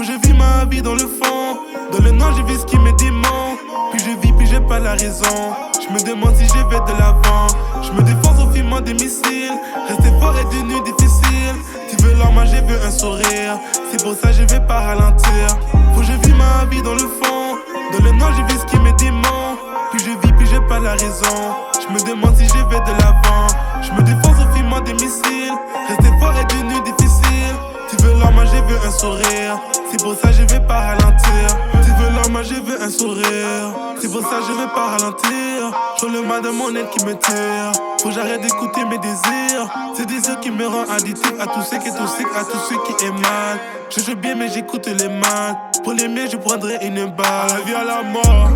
Faut que je vis ma vie dans le fond. Dans le noir j'ai vu ce qui me dément. Puis je vis, puis j'ai pas la raison. Je me demande si je vais de l'avant. Je me défonce au filament des missiles. Rester fort est devenu difficile. Tu veux l'arme, j'ai vu un sourire. C'est pour ça que je vais pas ralentir. Faut que je vis ma vie dans le fond. Dans le noir j'ai vu ce qui me dément. Puis je vis, puis j'ai pas la raison. Je me demande si je vais de l'avant. Je me défonce au filament des missiles. Rester fort est devenu difficile. Tu veux l'arme, j'ai vu un sourire. C'est pour ça que je vais pas ralentir. Tu veux l'arme, j'ai vu un sourire. C'est pour ça que je vais pas ralentir. Je le mal de mon aide qui me tire. Faut que j'arrête d'écouter mes désirs. Ces désirs qui me rendent addictif à tout ce qui est toxique, à tout ce qui est mal. Je joue bien mais j'écoute les mal. Pour les miens je prendrai une balle. À la vie à la mort.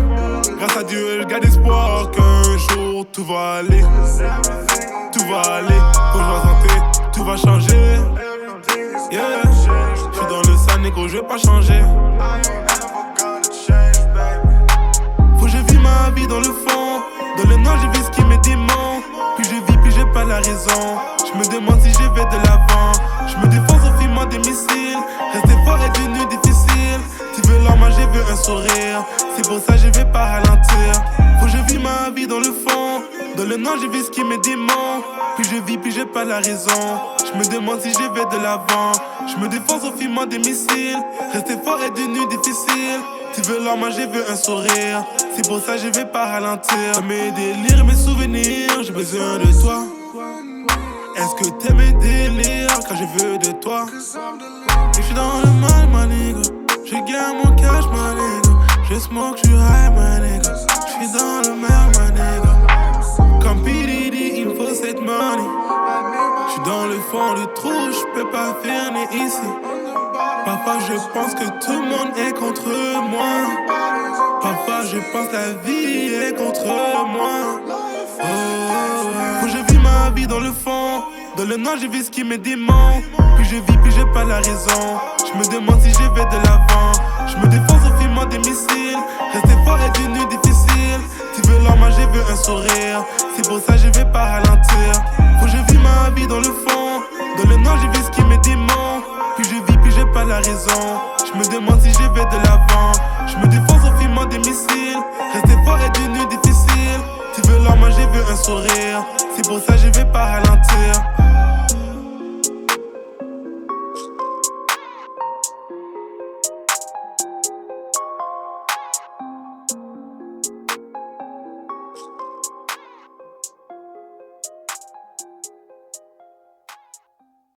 Grâce à Dieu je garde espoir qu'un jour tout va aller. Tout va aller. Quand je vais santé, tout va changer. Yeah. Je suis dans le sale négro, je vais pas changer. Faut que je vis ma vie dans le fond. Dans le noir j'ai vu ce qui me dément. Puis je vis, puis j'ai pas la raison. Je me demande si je vais de l'avant. Je me défonce au filament des missiles. Rester fort est devenu difficile. Tu veux l'arme, j'ai vu un sourire. C'est pour ça que je vais pas ralentir. Faut que je vis ma vie dans le fond. Dans le noir j'ai vu ce qui me dément. Puis je vis, puis j'ai pas la raison. Je me demande si je vais de l'avant. Je me défonce au filament des missiles. Rester fort est devenu difficile. Tu veux l'arme, j'ai vu un sourire. C'est pour ça que je vais pas ralentir. Mes délires, mes souvenirs, j'ai besoin de toi. Est-ce que t'aimes mes délires quand je veux de toi? Je suis dans le mal, ma nigga. Je gagne mon cash, ma nigga. Je smoke, je high, ma nigga. Je suis dans le mal, ma nigga. Comme PDD, il me faut cette money. Je suis dans le fond du trou, je peux pas faire né ici. Parfois je pense que tout le monde est contre moi. Parfois je pense la vie est contre moi. Faut que je vis ma vie dans le fond. Dans le noir j'ai vu ce qui me dément. Puis je vis, puis j'ai pas la raison. Je me demande si je vais de l'avant. Je me défonce au filament des missiles. Rester fort est devenu difficile. Tu veux l'arme, j'ai vu un sourire. C'est pour ça que je vais pas ralentir. Faut que je vis ma vie dans le fond. Dans le noir j'ai vu ce qui me dément. Puis je vis, puis j'ai pas la raison. Je me demande si je vais de l'avant. Je me défonce au filament des missiles. Rester fort est devenu difficile. Tu veux l'arme, j'ai vu un sourire. C'est pour ça que je vais pas ralentir.